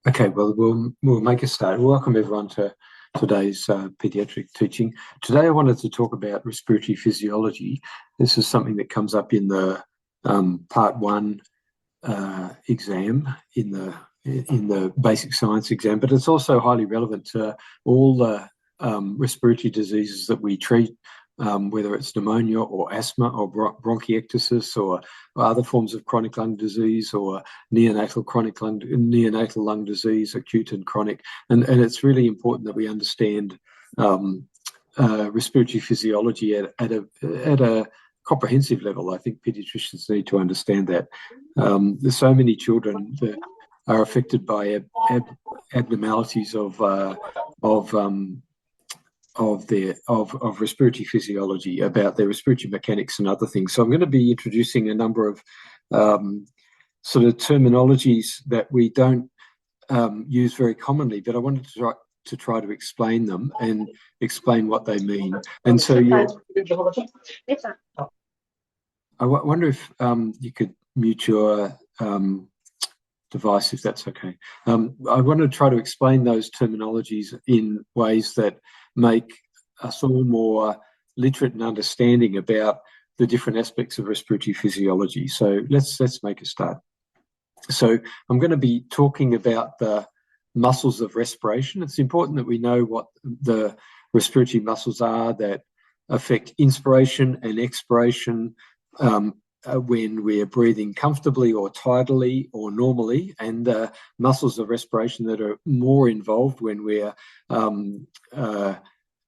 Okay, well, we'll make a start. Welcome everyone to today's paediatric teaching. Today, I wanted to talk about respiratory physiology. This is something that comes up in the part one exam in the basic science exam, but it's also highly relevant to all the respiratory diseases that we treat, whether it's pneumonia or asthma or bronchiectasis or other forms of chronic lung disease or neonatal lung disease, acute and chronic. And it's really important that we understand respiratory physiology at a comprehensive level. I think paediatricians need to understand that. There's so many children that are affected by abnormalities of respiratory physiology, about their respiratory mechanics and other things. So I'm going to be introducing a number of sort of terminologies that we don't use very commonly, but I wanted to try to explain them and explain what they mean. And so I wonder if you could mute your device, if that's okay. I want to try to explain those terminologies in ways that make us all more literate and understanding about the different aspects of respiratory physiology. So let's make a start. So I'm going to be talking about the muscles of respiration. It's important that we know what the respiratory muscles are that affect inspiration and expiration when we're breathing comfortably or tidally or normally, and muscles of respiration that are more involved when we're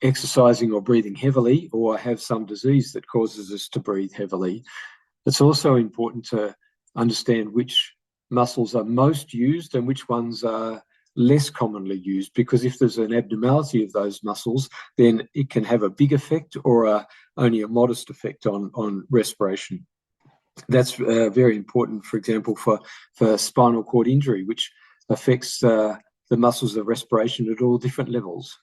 exercising or breathing heavily or have some disease that causes us to breathe heavily. It's also important to understand which muscles are most used and which ones are less commonly used, because if there's an abnormality of those muscles, then it can have a big effect or only a modest effect on respiration. That's very important, for example, for spinal cord injury, which affects the muscles of respiration at all different levels.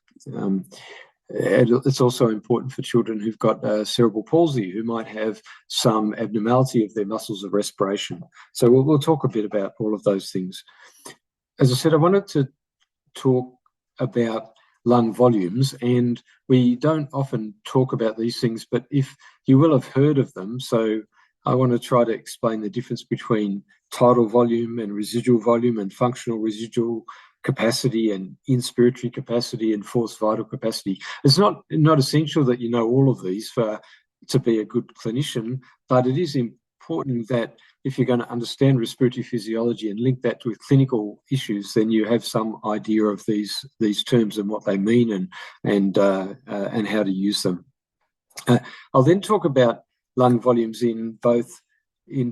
It's also important for children who've got cerebral palsy, who might have some abnormality of their muscles of respiration. So we'll talk a bit about all of those things. As I said, I wanted to talk about lung volumes, and we don't often talk about these things, but if you will have heard of them. So I want to try to explain the difference between tidal volume and residual volume, and functional residual capacity and inspiratory capacity and forced vital capacity. It's not essential that you know all of these to be a good clinician, but it is important that if you're going to understand respiratory physiology and link that with clinical issues, then you have some idea of these terms and what they mean and how to use them. I'll then talk about lung volumes in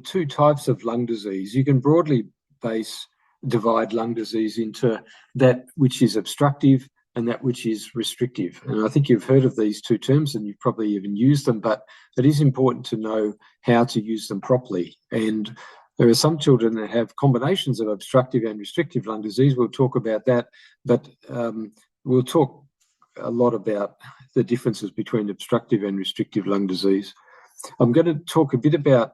two types of lung disease. You can broadly divide lung disease into that which is obstructive and that which is restrictive. And I think you've heard of these two terms and you've probably even used them, but it is important to know how to use them properly. And there are some children that have combinations of obstructive and restrictive lung disease. We'll talk about that, but we'll talk a lot about the differences between obstructive and restrictive lung disease. I'm going to talk a bit about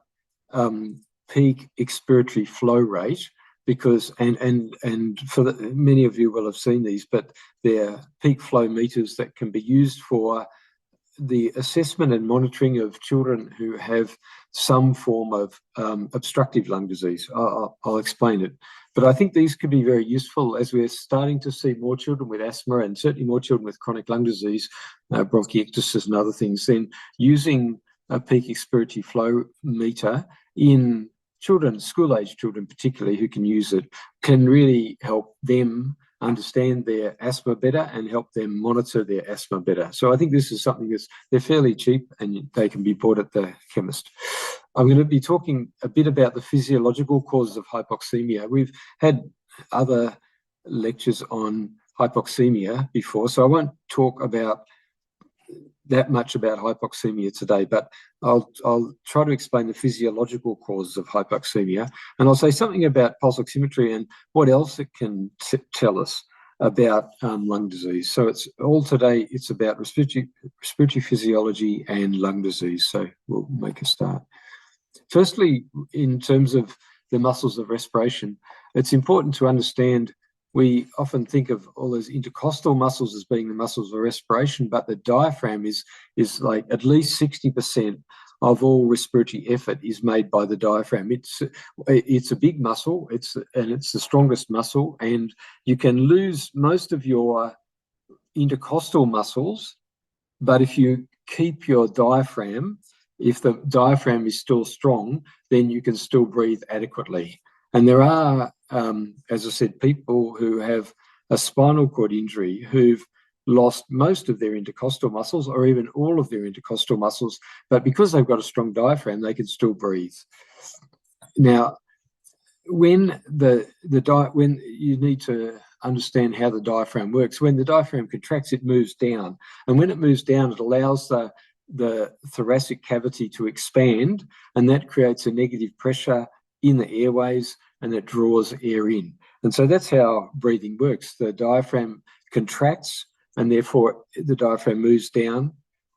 peak expiratory flow rate, because for many of you will have seen these, but they're peak flow meters that can be used for the assessment and monitoring of children who have some form of obstructive lung disease. I'll explain it. But I think these could be very useful as we're starting to see more children with asthma and certainly more children with chronic lung disease, bronchiectasis and other things. Then using a peak expiratory flow meter in children, school-age children particularly, who can use it, can really help them understand their asthma better and help them monitor their asthma better. So I think this is something they're fairly cheap and they can be bought at the chemist. I'm going to be talking a bit about the physiological causes of hypoxaemia. We've had other lectures on hypoxaemia before, so I won't talk about that much about hypoxaemia today, but I'll try to explain the physiological causes of hypoxaemia, and I'll say something about pulse oximetry and what else it can tell us about lung disease. So it's about respiratory physiology and lung disease. So we'll make a start. Firstly, in terms of the muscles of respiration, it's important to understand we often think of all those intercostal muscles as being the muscles of respiration, but the diaphragm is like at least 60% of all respiratory effort is made by the diaphragm. It's a big muscle, it's the strongest muscle, and you can lose most of your intercostal muscles, but if you keep your diaphragm, if the diaphragm is still strong, then you can still breathe adequately. And there are, as I said, people who have a spinal cord injury who've lost most of their intercostal muscles or even all of their intercostal muscles, but because they've got a strong diaphragm, they can still breathe. Now, when when you need to understand how the diaphragm works, when the diaphragm contracts, it moves down, and when it moves down, it allows the thoracic cavity to expand, and that creates a negative pressure in the airways, and it draws air in. And so that's how breathing works. The diaphragm contracts, and therefore the diaphragm moves down.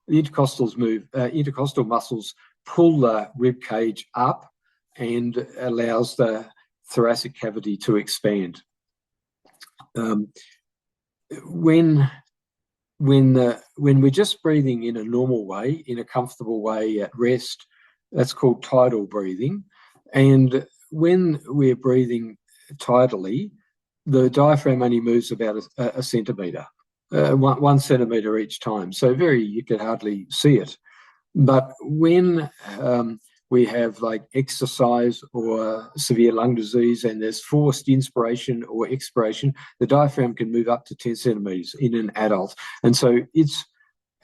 The intercostal muscles pull the rib cage up and allows the thoracic cavity to expand. When we're just breathing in a normal way, in a comfortable way at rest, that's called tidal breathing. And when we're breathing tidally, the diaphragm only moves about a centimetre, 1 centimetre each time. So you could hardly see it. But when we have like exercise or severe lung disease and there's forced inspiration or expiration, the diaphragm can move up to 10 centimetres in an adult. And so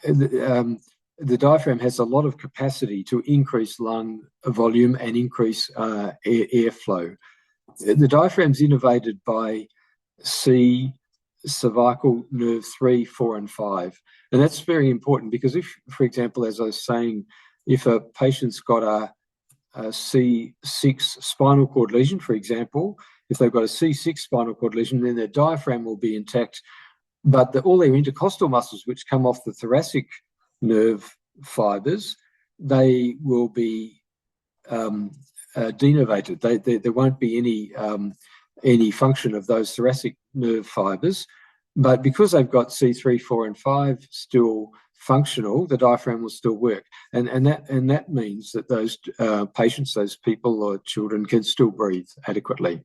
the diaphragm has a lot of capacity to increase lung volume and increase airflow. The diaphragm's innervated by cervical nerve 3, 4, and 5. And that's very important because if, for example, as I was saying, if a patient's got a C6 spinal cord lesion, for example, if they've got a C6 spinal cord lesion, then their diaphragm will be intact, but all their intercostal muscles, which come off the thoracic nerve fibers, they will be denervated. There won't be any function of those thoracic nerve fibers. But because they've got C3, 4, and 5 still functional, the diaphragm will still work, and that means that those patients, those people or children, can still breathe adequately.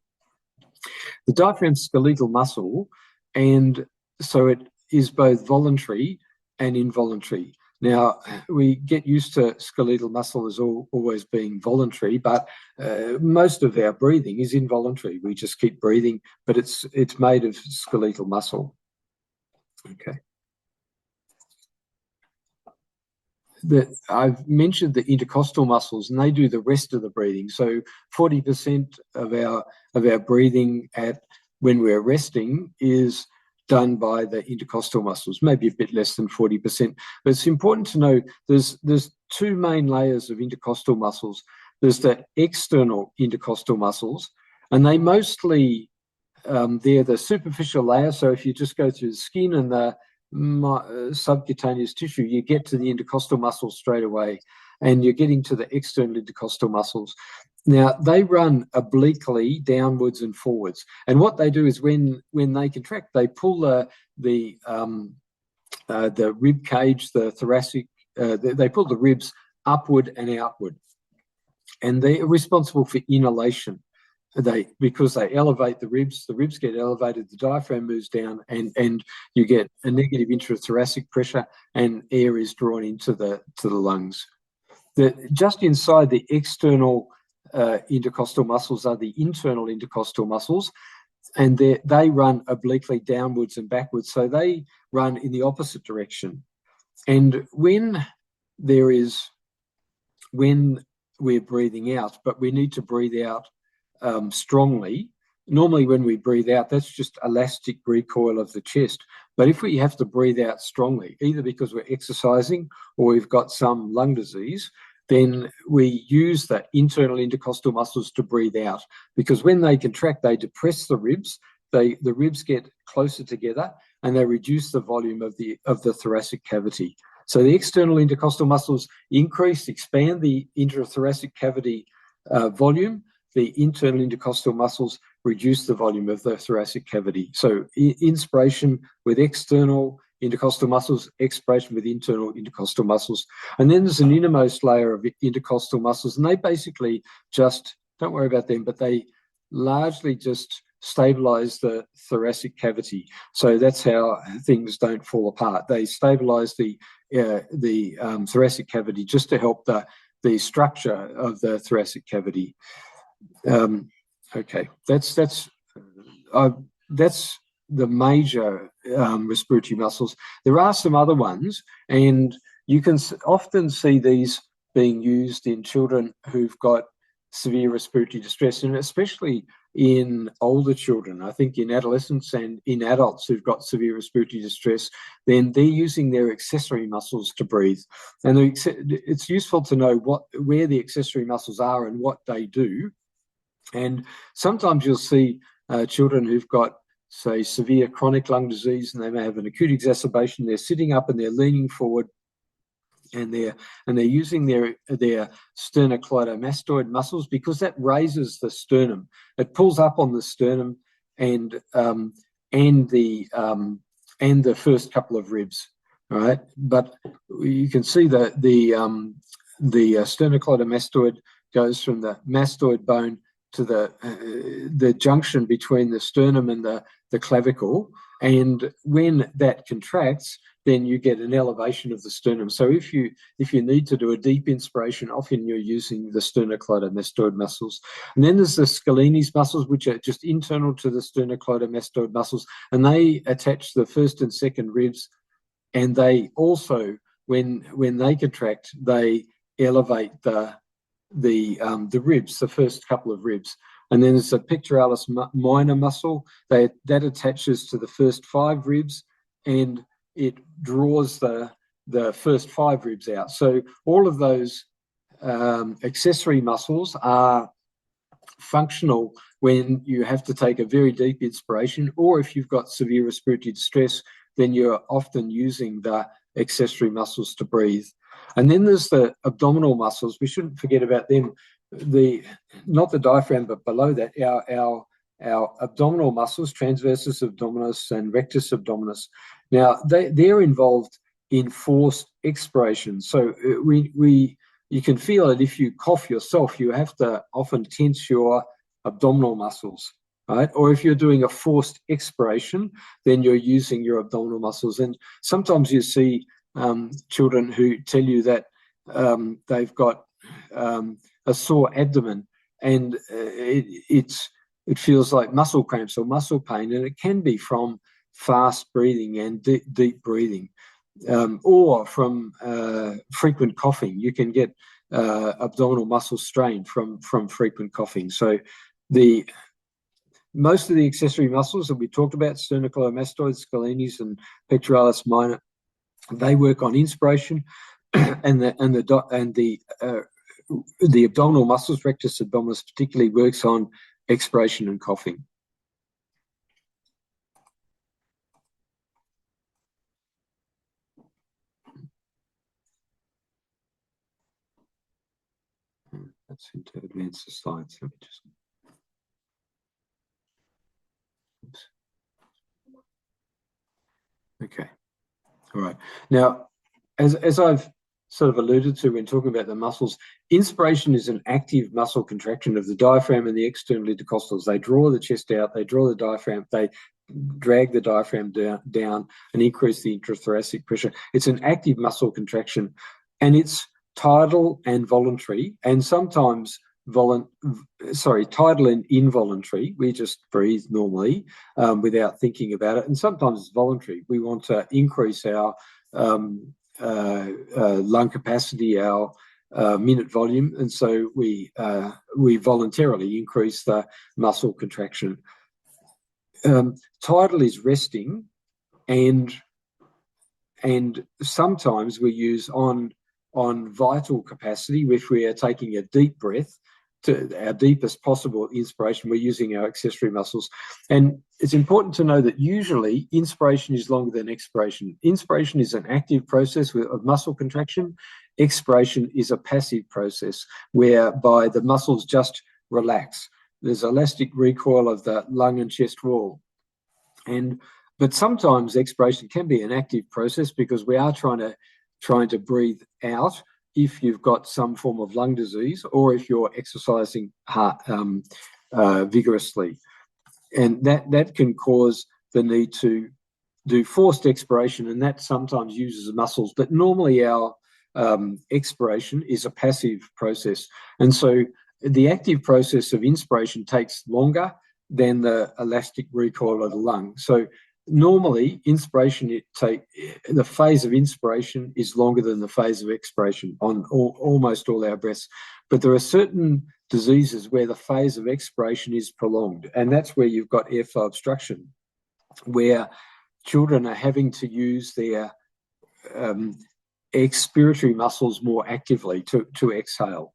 The diaphragm's skeletal muscle, and so it is both voluntary and involuntary. Now, we get used to skeletal muscle as always being voluntary, but most of our breathing is involuntary. We just keep breathing, but it's made of skeletal muscle. Okay. I've mentioned the intercostal muscles, and they do the rest of the breathing. So 40% of our breathing when we're resting is done by the intercostal muscles, maybe a bit less than 40%. But it's important to know there's two main layers of intercostal muscles. There's the external intercostal muscles, and they mostly, they're the superficial layer. So if you just go through the skin and the subcutaneous tissue, you get to the intercostal muscles straight away, and you're getting to the external intercostal muscles. Now, they run obliquely downwards and forwards. And what they do is when they contract, they pull the rib cage, the thoracic, they pull the ribs upward and outward. And they're responsible for inhalation. Because they elevate the ribs get elevated, the diaphragm moves down, and you get a negative intrathoracic pressure, and air is drawn into the lungs. Just inside the external intercostal muscles are the internal intercostal muscles, and they run obliquely downwards and backwards, so they run in the opposite direction. And when we're breathing out, but we need to breathe out strongly. Normally when we breathe out, that's just elastic recoil of the chest. But if we have to breathe out strongly, either because we're exercising or we've got some lung disease, then we use the internal intercostal muscles to breathe out, because when they contract, they depress the ribs. The ribs get closer together, and they reduce the volume of the thoracic cavity. So the external intercostal muscles expand the intrathoracic cavity volume. The internal intercostal muscles reduce the volume of the thoracic cavity. So inspiration with external intercostal muscles, expiration with internal intercostal muscles. And then there's an innermost layer of intercostal muscles, and they basically just, don't worry about them, but they largely just stabilize the thoracic cavity. So that's how things don't fall apart. They stabilize the thoracic cavity just to help the structure of the thoracic cavity. Okay, that's the major respiratory muscles. There are some other ones, and you can often see these being used in children who've got severe respiratory distress, and especially in older children. I think in adolescents and in adults who've got severe respiratory distress, then they're using their accessory muscles to breathe. And it's useful to know where the accessory muscles are and what they do. And sometimes you'll see children who've got, say, severe chronic lung disease, and they may have an acute exacerbation. They're sitting up and they're leaning forward, and they're using their sternocleidomastoid muscles, because that raises the sternum. It pulls up on the sternum and the first couple of ribs. All right, but you can see that the sternocleidomastoid goes from the mastoid bone to the junction between the sternum and the clavicle, and when that contracts, then you get an elevation of the sternum. So if you need to do a deep inspiration, often you're using the sternocleidomastoid muscles. And then there's the scalenus muscles, which are just internal to the sternocleidomastoid muscles, and they attach the first and second ribs, and they also, when they contract, they elevate the ribs, the first couple of ribs. And then there's a pectoralis minor muscle that attaches to the first 5 ribs, and it draws the first 5 ribs out. So all of those accessory muscles are functional when you have to take a very deep inspiration, or if you've got severe respiratory distress, then you're often using the accessory muscles to breathe. And then there's the abdominal muscles. We shouldn't forget about them. Not the diaphragm, but below that, our abdominal muscles, transversus abdominis and rectus abdominis. Now, they're involved in forced expiration. So you can feel it if you cough yourself. You have to often tense your abdominal muscles, right? Or if you're doing a forced expiration, then you're using your abdominal muscles. And sometimes you see children who tell you that they've got a sore abdomen, and it feels like muscle cramps or muscle pain, and it can be from fast breathing and deep breathing, or from frequent coughing. You can get abdominal muscle strain from frequent coughing. So most of the accessory muscles that we talked about, sternocleidomastoid, scalenus, and pectoralis minor, they work on inspiration, and the abdominal muscles, rectus abdominis particularly, works on expiration and coughing. That's to advance the slides. Let me just. Oops. Okay. All right. Now, as I've sort of alluded to when talking about the muscles, inspiration is an active muscle contraction of the diaphragm and the external intercostals. They draw the chest out, they draw the diaphragm, they drag the diaphragm down and increase the intrathoracic pressure. It's an active muscle contraction, and it's tidal and voluntary, and sometimes tidal and involuntary. We just breathe normally without thinking about it, and sometimes it's voluntary. We want to increase our lung capacity, our minute volume, and so we voluntarily increase the muscle contraction. Tidal is resting, and sometimes we use on vital capacity. If we are taking a deep breath to our deepest possible inspiration, we're using our accessory muscles. And it's important to know that usually inspiration is longer than expiration. Inspiration is an active process of muscle contraction. Expiration is a passive process whereby the muscles just relax. there's elastic recoil of the lung and chest wall. But sometimes expiration can be an active process because we are trying to breathe out if you've got some form of lung disease or if you're exercising vigorously. And that can cause the need to do forced expiration, and that sometimes uses the muscles. But normally our expiration is a passive process. And so the active process of inspiration takes longer than the elastic recoil of the lung. So normally inspiration, the phase of inspiration is longer than the phase of expiration on almost all our breaths. But there are certain diseases where the phase of expiration is prolonged, and that's where you've got airflow obstruction, where children are having to use their expiratory muscles more actively to exhale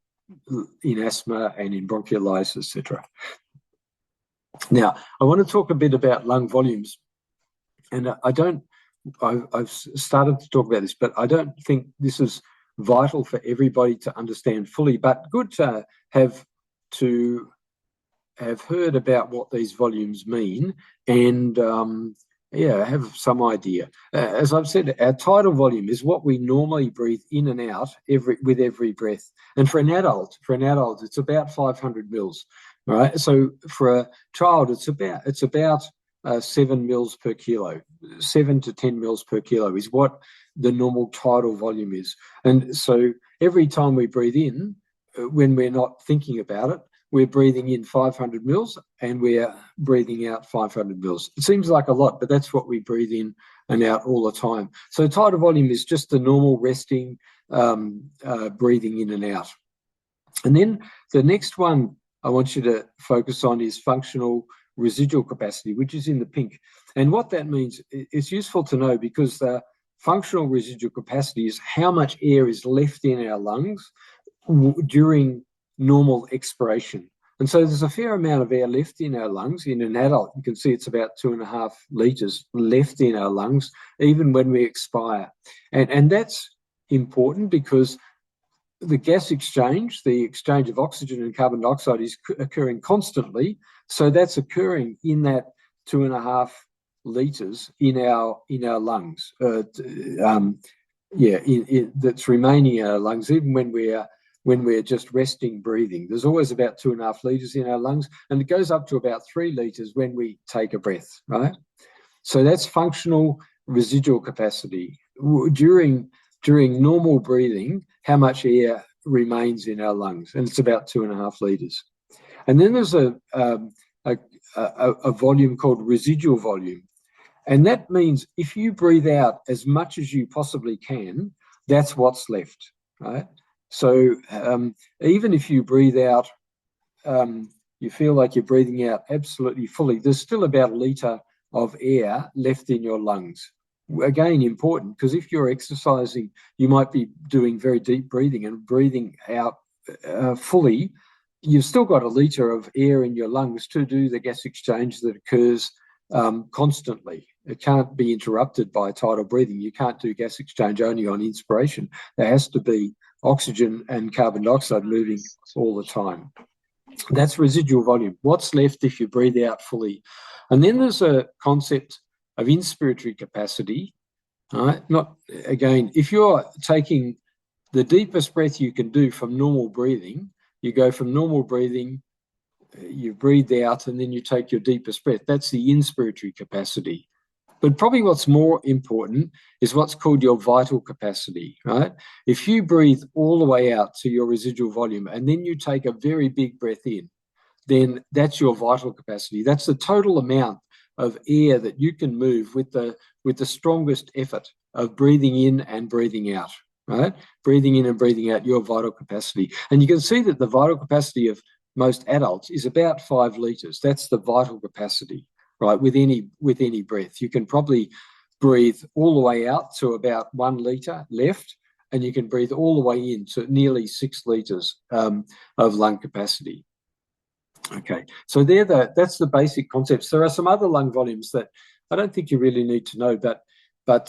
in asthma and in bronchiolitis, etc. Now, I want to talk a bit about lung volumes, and I've started to talk about this, but I don't think this is vital for everybody to understand fully, but good to have heard about what these volumes mean and have some idea. As I've said, our tidal volume is what we normally breathe in and out with every breath. And for an adult, it's about 500 mils. Right. So for a child, it's about 7 mils per kilo. 7 to 10 mils per kilo is what the normal tidal volume is. And so every time we breathe in, when we're not thinking about it, we're breathing in 500 mils and we're breathing out 500 mils. It seems like a lot, but that's what we breathe in and out all the time. So tidal volume is just the normal resting breathing in and out. And then the next one I want you to focus on is functional residual capacity, which is in the pink. And what that means, it's useful to know because the functional residual capacity is how much air is left in our lungs during normal expiration. And so there's a fair amount of air left in our lungs. In an adult, you can see it's about 2.5 litres left in our lungs, even when we expire. And that's important because the gas exchange, the exchange of oxygen and carbon dioxide is occurring constantly. So that's occurring in that 2.5 litres in our lungs. That's remaining in our lungs, even when we're just resting, breathing. There's always about 2.5 litres in our lungs, and it goes up to about 3 litres when we take a breath, right? So that's functional residual capacity. During normal breathing, how much air remains in our lungs, and it's about 2.5 litres. And then there's a volume called residual volume, and that means if you breathe out as much as you possibly can, that's what's left, right? So even if you breathe out, you feel like you're breathing out absolutely fully, there's still about 1 litre of air left in your lungs. Again, important, because if you're exercising, you might be doing very deep breathing and breathing out fully. You've still got 1 litre of air in your lungs to do the gas exchange that occurs constantly. It can't be interrupted by tidal breathing. You can't do gas exchange only on inspiration. There has to be oxygen and carbon dioxide moving all the time. That's residual volume. What's left if you breathe out fully? And then there's a concept of inspiratory capacity. All right? If you're taking the deepest breath you can do from normal breathing, you go from normal breathing, you breathe out, and then you take your deepest breath. That's the inspiratory capacity. But probably what's more important is what's called your vital capacity, right? If you breathe all the way out to your residual volume and then you take a very big breath in, then that's your vital capacity. That's the total amount of air that you can move with the strongest effort of breathing in and breathing out, right? Breathing in and breathing out, your vital capacity. And you can see that the vital capacity of most adults is about 5 litres. That's the vital capacity, right? With any breath. You can probably breathe all the way out to about 1 litre left, and you can breathe all the way in to nearly 6 litres of lung capacity. Okay, so that's the basic concepts. There are some other lung volumes that I don't think you really need to know, but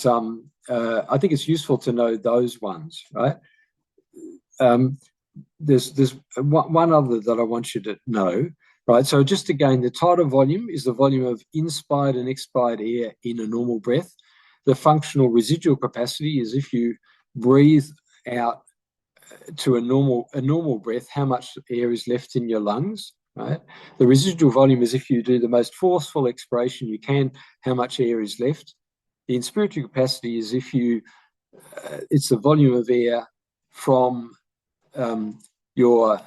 I think it's useful to know those ones, right? There's one other that I want you to know, right? So just again, the tidal volume is the volume of inspired and expired air in a normal breath. The functional residual capacity is if you breathe out to a normal breath, how much air is left in your lungs, right? The residual volume is if you do the most forceful expiration you can, how much air is left. The inspiratory capacity is if you, it's the volume of air from your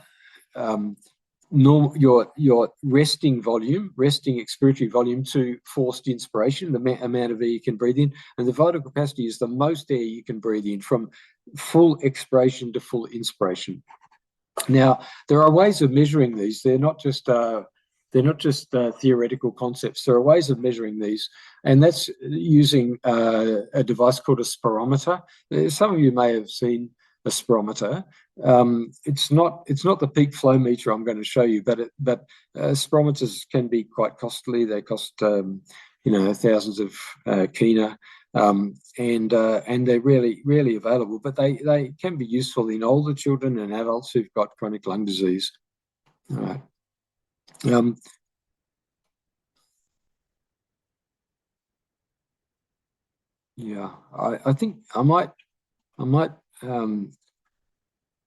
resting volume, resting expiratory volume to forced inspiration, the amount of air you can breathe in. And the vital capacity is the most air you can breathe in from full expiration to full inspiration. Now, there are ways of measuring these. They're not just theoretical concepts. There are ways of measuring these, and that's using a device called a spirometer. Some of you may have seen a spirometer. It's not the peak flow meter I'm going to show you, but spirometers can be quite costly. They cost thousands of kina, and they're really available. But they can be useful in older children and adults who've got chronic lung disease. All right. Yeah, I think I might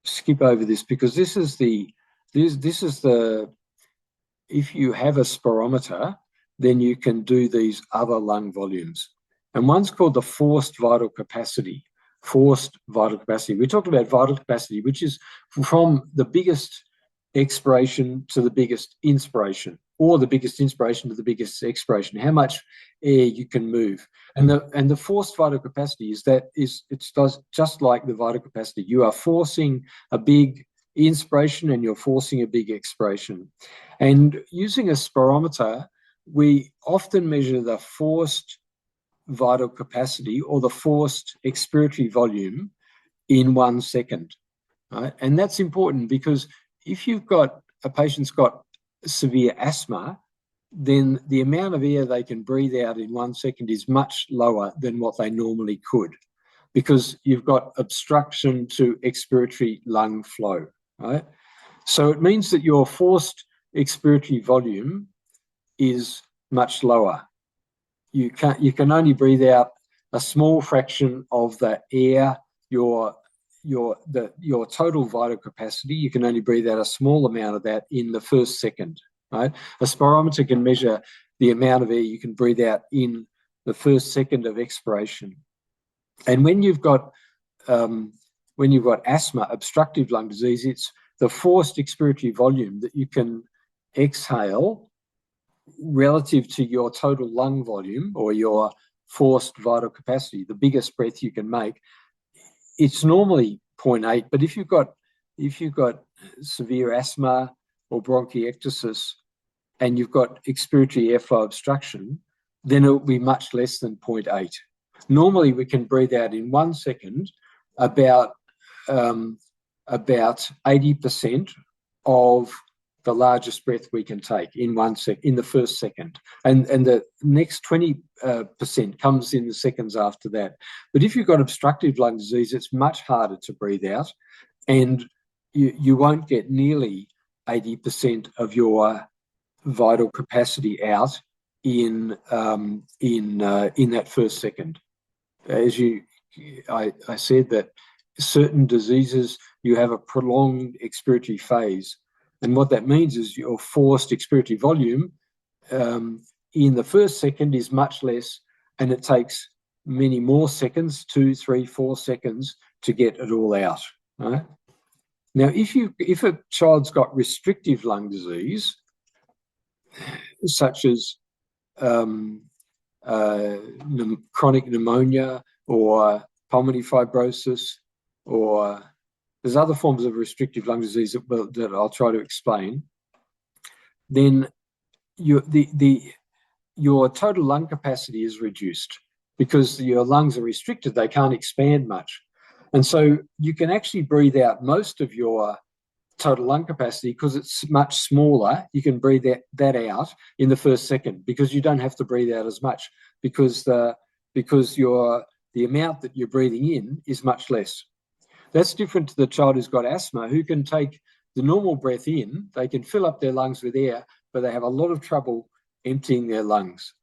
skip over this because this is the if you have a spirometer, then you can do these other lung volumes, and one's called the forced vital capacity. Forced vital capacity. We talked about vital capacity, which is from the biggest expiration to the biggest inspiration, or the biggest inspiration to the biggest expiration. How much air you can move, and the forced vital capacity it's just like the vital capacity. You are forcing a big inspiration and you're forcing a big expiration. And using a spirometer, we often measure the forced vital capacity or the forced expiratory volume in 1 second, right? And that's important because if you've got a patient's got severe asthma, then the amount of air they can breathe out in 1 second is much lower than what they normally could, because you've got obstruction to expiratory lung flow, right? So it means that your forced expiratory volume is much lower. You can only breathe out a small fraction of the air, your total vital capacity. You can only breathe out a small amount of that in the first second, right? A spirometer can measure the amount of air you can breathe out in the first second of expiration. And when you've got asthma, obstructive lung disease, it's the forced expiratory volume that you can exhale relative to your total lung volume or your forced vital capacity, the biggest breath you can make. It's normally 0.8, but if you've got severe asthma or bronchiectasis and you've got expiratory airflow obstruction, then it will be much less than 0.8. Normally, we can breathe out in 1 second about 80% of the largest breath we can take in the first second, and the next 20% comes in the seconds after that. But if you've got obstructive lung disease, it's much harder to breathe out, and you won't get nearly 80% of your vital capacity out in that first second. As I said that certain diseases you have a prolonged expiratory phase. And what that means is your forced expiratory volume in the first second is much less, and it takes many more seconds, 2, 3, 4 seconds to get it all out. Right? Now, if a child's got restrictive lung disease, such as chronic pneumonia or pulmonary fibrosis, or there's other forms of restrictive lung disease that I'll try to explain, then your total lung capacity is reduced because your lungs are restricted. They can't expand much. And so you can actually breathe out most of your total lung capacity because it's much smaller. You can breathe that out in the first second because you don't have to breathe out as much because the amount that you're breathing in is much less. That's different to the child who's got asthma, who can take the normal breath in, they can fill up their lungs with air, but they have a lot of trouble emptying their lungs,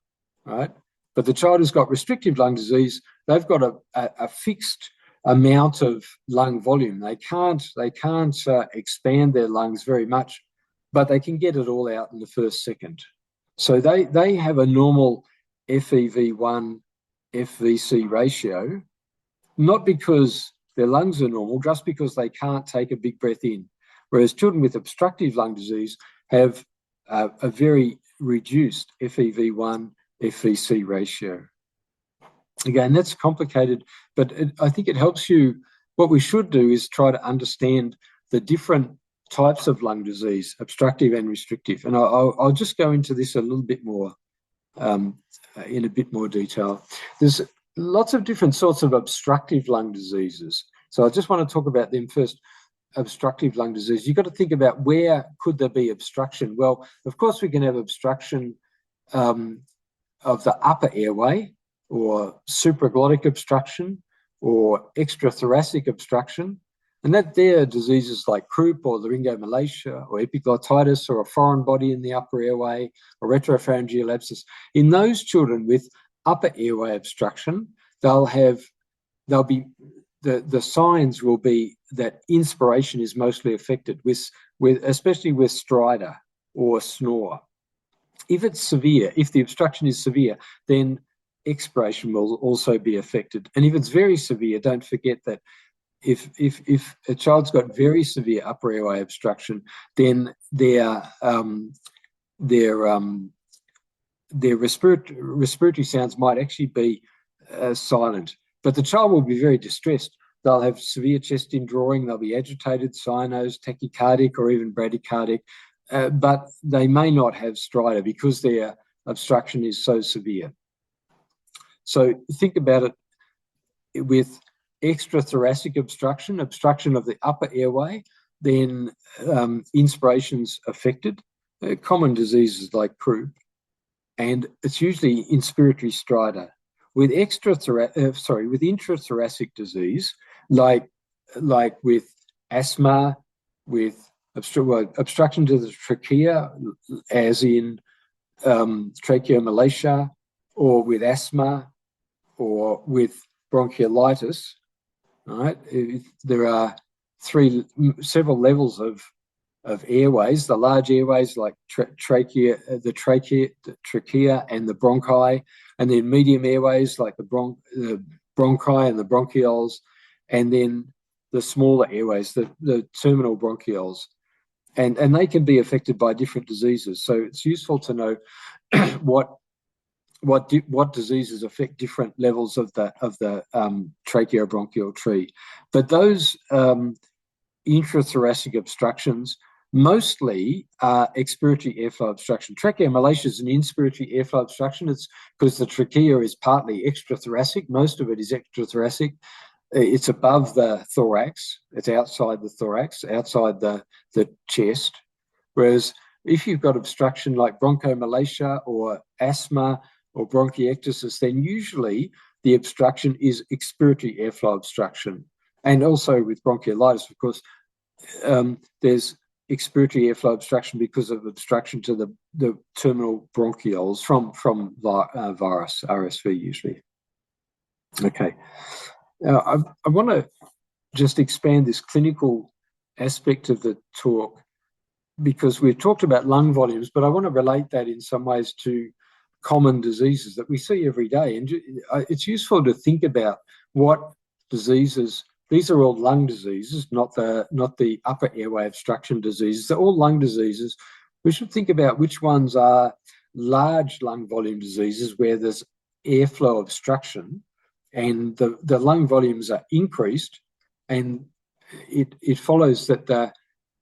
right? But the child who's got restrictive lung disease, they've got a fixed amount of lung volume. They can't expand their lungs very much, but they can get it all out in the first second. So they have a normal FEV1 FVC ratio, not because their lungs are normal, just because they can't take a big breath in. Whereas children with obstructive lung disease have a very reduced FEV1 FVC ratio. Again, that's complicated, but I think it helps you. What we should do is try to understand the different types of lung disease, obstructive and restrictive. And I'll just go into this a little bit more, in a bit more detail. There's lots of different sorts of obstructive lung diseases. So I just want to talk about them first. Obstructive lung disease, you've got to think about where could there be obstruction. Well, of course, we can have obstruction of the upper airway, or supraglottic obstruction, or extrathoracic obstruction. And that there are diseases like croup or laryngomalacia or epiglottitis or a foreign body in the upper airway or retropharyngeal abscess. In those children with upper airway obstruction, the signs will be that inspiration is mostly affected, especially with stridor or snore. If it's severe, if the obstruction is severe, then expiration will also be affected. And if it's very severe, don't forget that if a child's got very severe upper airway obstruction, then their respiratory sounds might actually be silent. But the child will be very distressed. They'll have severe chest indrawing, they'll be agitated, cyanose, tachycardic, or even bradycardic, but they may not have stridor because their obstruction is so severe. So think about it with extrathoracic obstruction, obstruction of the upper airway, then inspiration's affected, common diseases like croup, and it's usually inspiratory stridor. With intrathoracic disease, like with asthma, with obstruction to the trachea, as in tracheomalacia, or with asthma, or with bronchiolitis, right? There are several levels of airways. The large airways like the trachea and the bronchi, and then medium airways like the bronchi and the bronchioles, and then the smaller airways, the terminal bronchioles. And they can be affected by different diseases. So it's useful to know what diseases affect different levels of the tracheobronchial tree. But those intrathoracic obstructions mostly are expiratory airflow obstruction. Tracheomalacia is an inspiratory airflow obstruction. It's because the trachea is partly extrathoracic. Most of it is extrathoracic. It's above the thorax. It's outside the thorax, outside the chest. Whereas if you've got obstruction like bronchomalacia or asthma or bronchiectasis, then usually the obstruction is expiratory airflow obstruction. And also with bronchiolitis, of course, there's expiratory airflow obstruction because of obstruction to the terminal bronchioles from virus, RSV usually. Okay. Now, I want to just expand this clinical aspect of the talk because we've talked about lung volumes, but I want to relate that in some ways to common diseases that we see every day. And it's useful to think about what diseases, these are all lung diseases, not the upper airway obstruction diseases. They're all lung diseases. We should think about which ones are large lung volume diseases where there's airflow obstruction and the lung volumes are increased, and it follows that the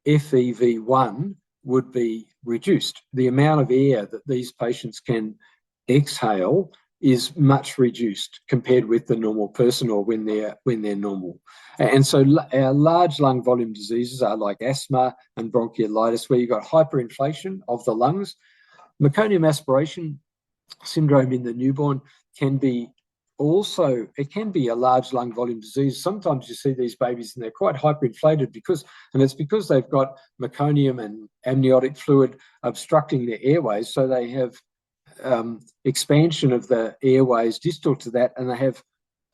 FEV1 would be reduced. The amount of air that these patients can exhale is much reduced compared with the normal person or when they're normal. And so our large lung volume diseases are like asthma and bronchiolitis, where you've got hyperinflation of the lungs. Meconium aspiration syndrome in the newborn can be also, it can be a large lung volume disease. Sometimes you see these babies and they're quite hyperinflated and it's because they've got meconium and amniotic fluid obstructing their airways. So they have expansion of the airways distal to that, and they have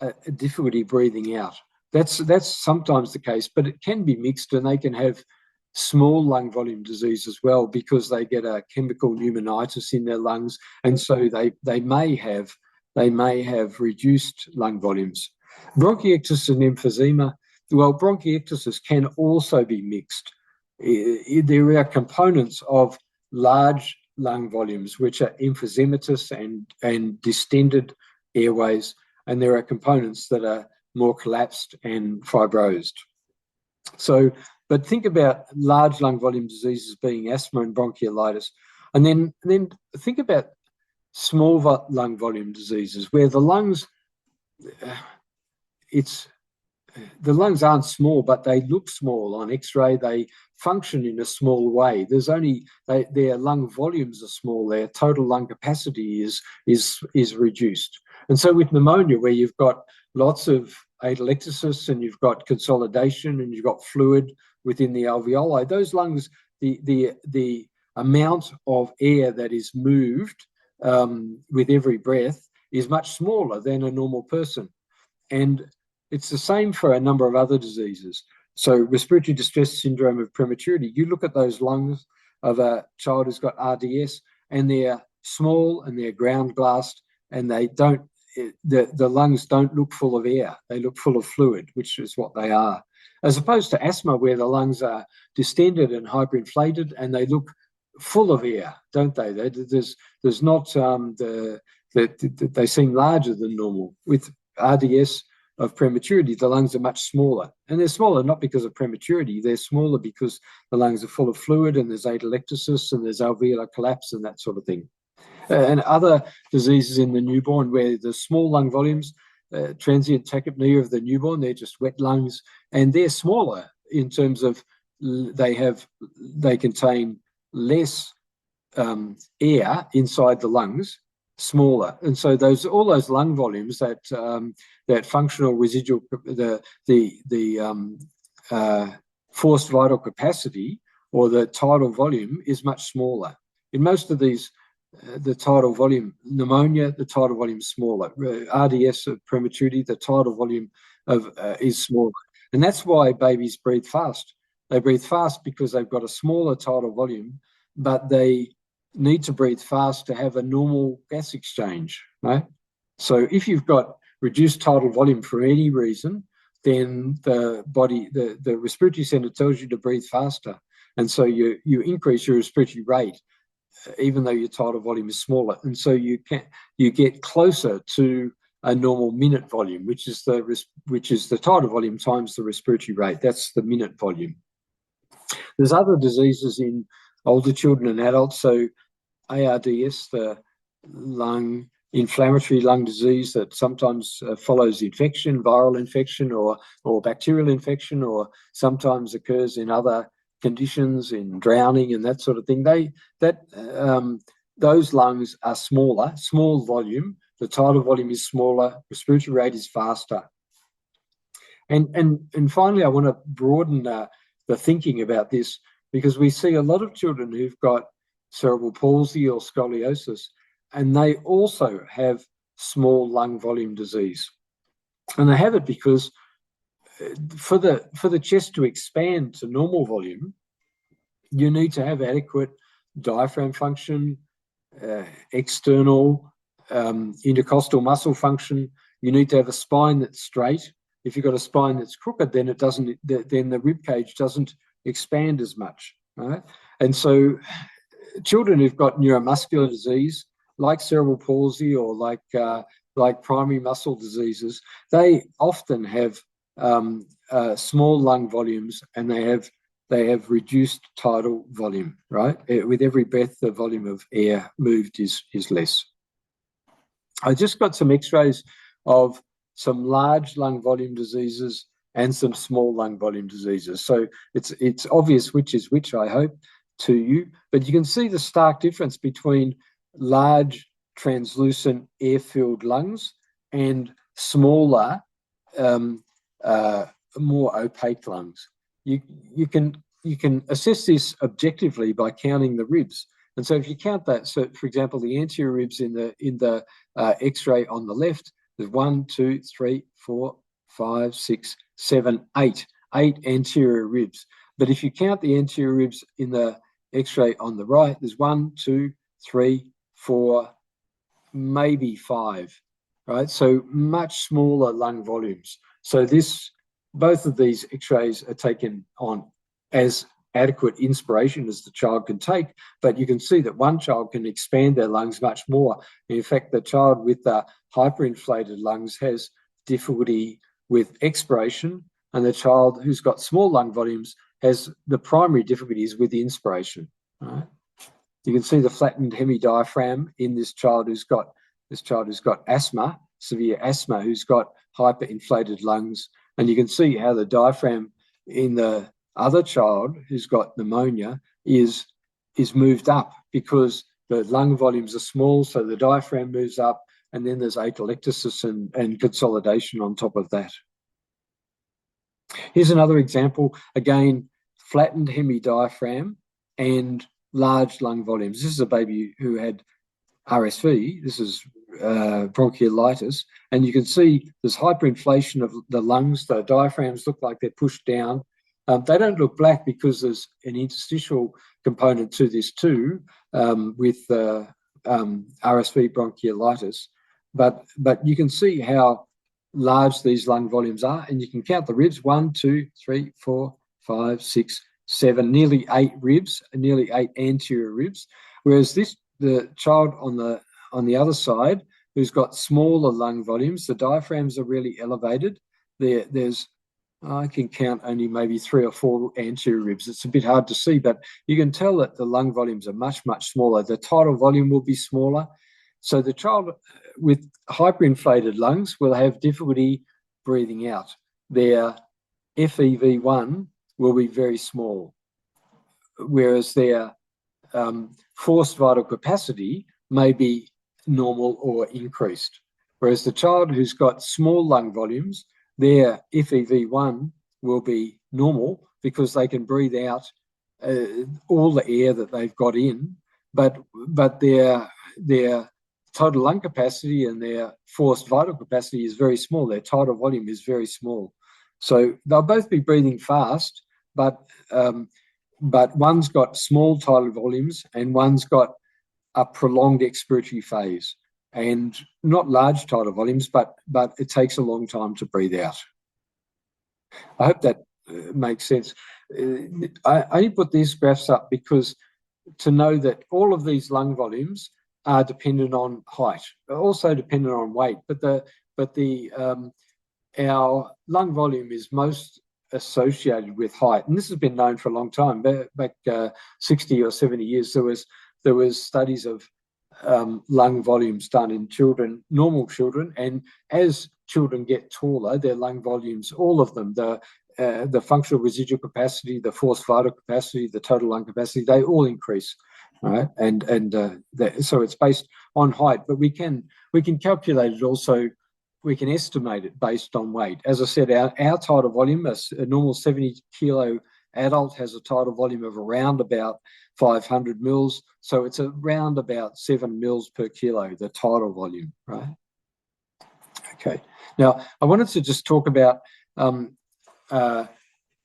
a difficulty breathing out. That's sometimes the case, but it can be mixed, and they can have small lung volume disease as well because they get a chemical pneumonitis in their lungs, and so they may have reduced lung volumes. Bronchiectasis and emphysema. Well, bronchiectasis can also be mixed. There are components of large lung volumes, which are emphysematous and distended airways, and there are components that are more collapsed and fibrosed. So, but think about large lung volume diseases being asthma and bronchiolitis, and then think about small lung volume diseases where the lungs, the lungs aren't small, but they look small on X-ray. They function in a small way. Their lung volumes are small. Their total lung capacity is reduced. And so with pneumonia, where you've got lots of atelectasis and you've got consolidation and you've got fluid within the alveoli, those lungs, the amount of air that is moved with every breath is much smaller than a normal person. And it's the same for a number of other diseases. So respiratory distress syndrome of prematurity, you look at those lungs of a child who's got RDS, and they're small and they're ground glassed, and the lungs don't look full of air. They look full of fluid, which is what they are. As opposed to asthma, where the lungs are distended and hyperinflated and they look full of air, don't they? There's not they seem larger than normal. With RDS of prematurity, the lungs are much smaller, and they're smaller not because of prematurity. They're smaller because the lungs are full of fluid, and there's atelectasis and there's alveolar collapse and that sort of thing. And other diseases in the newborn where the small lung volumes, transient tachypnea of the newborn, they're just wet lungs, and they're smaller in terms of they contain less air inside the lungs, smaller, and so all those lung volumes, that functional residual, the forced vital capacity or the tidal volume is much smaller. In most of these, the tidal volume, pneumonia, the tidal volume is smaller. RDS of prematurity, the tidal volume is smaller, and that's why babies breathe fast. They breathe fast because they've got a smaller tidal volume, but they need to breathe fast to have a normal gas exchange, right? So if you've got reduced tidal volume for any reason, then the body, the respiratory center tells you to breathe faster. And so you increase your respiratory rate, even though your tidal volume is smaller. And so you get closer to a normal minute volume, which is the tidal volume times the respiratory rate. That's the minute volume. There's other diseases in older children and adults. So ARDS, the inflammatory lung disease that sometimes follows infection, viral infection or bacterial infection, or sometimes occurs in other conditions, in drowning and that sort of thing. Those lungs are smaller, small volume. The tidal volume is smaller, respiratory rate is faster. And finally, I want to broaden the thinking about this, because we see a lot of children who've got cerebral palsy or scoliosis, and they also have small lung volume disease. And they have it because for the chest to expand to normal volume, you need to have adequate diaphragm function, external intercostal muscle function. You need to have a spine that's straight. If you've got a spine that's crooked, then then the rib cage doesn't expand as much, right? And so children who've got neuromuscular disease, like cerebral palsy or like primary muscle diseases, they often have small lung volumes, and they have reduced tidal volume, right? With every breath, the volume of air moved is less. I just got some X-rays of some large lung volume diseases and some small lung volume diseases. So it's obvious which is which, I hope, to you. But you can see the stark difference between large translucent air-filled lungs and smaller, more opaque lungs. You can assess this objectively by counting the ribs. And so if you count that, so for example, the anterior ribs in the X-ray on the left, there's 1, 2, 3, 4, 5, 6, 7, 8 anterior ribs. But if you count the anterior ribs in the X-ray on the right, there's 1, 2, 3, 4, maybe 5, right? So much smaller lung volumes. So both of these X-rays are taken on as adequate inspiration as the child can take, but you can see that one child can expand their lungs much more. In fact, the child with the hyperinflated lungs has difficulty with expiration, and the child who's got small lung volumes has the primary difficulties with the inspiration. Right? You can see the flattened hemidiaphragm in this child who's got asthma, severe asthma, who's got hyperinflated lungs, and you can see how the diaphragm in the other child who's got pneumonia is moved up because the lung volumes are small, so the diaphragm moves up, and then there's atelectasis and consolidation on top of that. Here's another example, again, flattened hemidiaphragm and large lung volumes. This is a baby who had RSV. This is bronchiolitis, and you can see there's hyperinflation of the lungs. The diaphragms look like they're pushed down. They don't look black because there's an interstitial component to this too, with RSV bronchiolitis. But you can see how large these lung volumes are, and you can count the ribs: 1, 2, 3, 4, 5, 6, 7, nearly 8 ribs, nearly 8 anterior ribs. Whereas the child on the other side, who's got smaller lung volumes, the diaphragms are really elevated. There's I can count only maybe 3 or 4 anterior ribs. It's a bit hard to see, but you can tell that the lung volumes are much, much smaller. The tidal volume will be smaller. So the child with hyperinflated lungs will have difficulty breathing out. Their FEV1 will be very small, whereas their forced vital capacity may be normal or increased. Whereas the child who's got small lung volumes, their FEV1 will be normal because they can breathe out all the air that they've got in, but their total lung capacity and their forced vital capacity is very small. Their tidal volume is very small. So they'll both be breathing fast, but one's got small tidal volumes and one's got a prolonged expiratory phase. And not large tidal volumes, but it takes a long time to breathe out. I hope that makes sense. I only put these graphs up because to know that all of these lung volumes are dependent on height, also dependent on weight, but our lung volume is most associated with height, and this has been known for a long time. Back 60 or 70 years, there was studies of lung volumes done in children, normal children, and as children get taller, their lung volumes, all of them, the functional residual capacity, the forced vital capacity, the total lung capacity, they all increase, right? So it's based on height, but we can calculate it also. We can estimate it based on weight. As I said, our tidal volume, a normal 70-kilo adult has a tidal volume of around about 500 mils, so it's around about 7 mils per kilo, the tidal volume, right? Okay. Now, I wanted to just talk about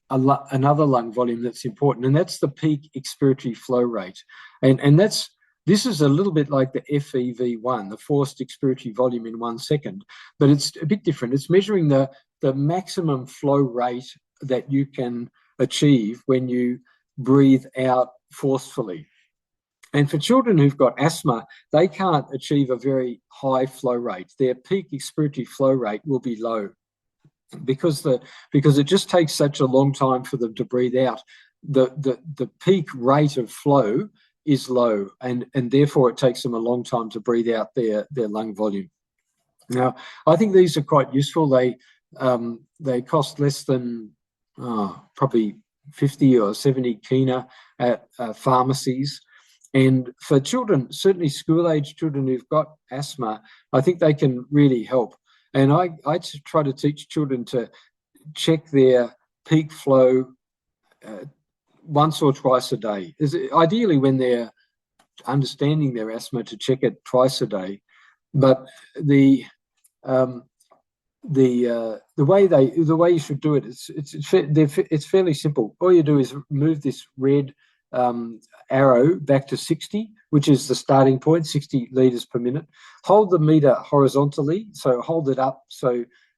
another lung volume that's important, and that's the peak expiratory flow rate. And this is a little bit like the FEV1, the forced expiratory volume in 1 second, but it's a bit different. It's measuring the maximum flow rate that you can achieve when you breathe out forcefully. And for children who've got asthma, they can't achieve a very high flow rate. Their peak expiratory flow rate will be low because it just takes such a long time for them to breathe out. The peak rate of flow is low, and therefore it takes them a long time to breathe out their lung volume. Now, I think these are quite useful. They cost less than probably 50 or 70 kina at pharmacies. And for children, certainly school-age children who've got asthma, I think they can really help. And I try to teach children to check their peak flow once or twice a day. Ideally, when they're understanding their asthma, to check it twice a day. But the way you should do it, it's fairly simple. All you do is move this red arrow back to 60, which is the starting point, 60 litres per minute. Hold the meter horizontally, so hold it up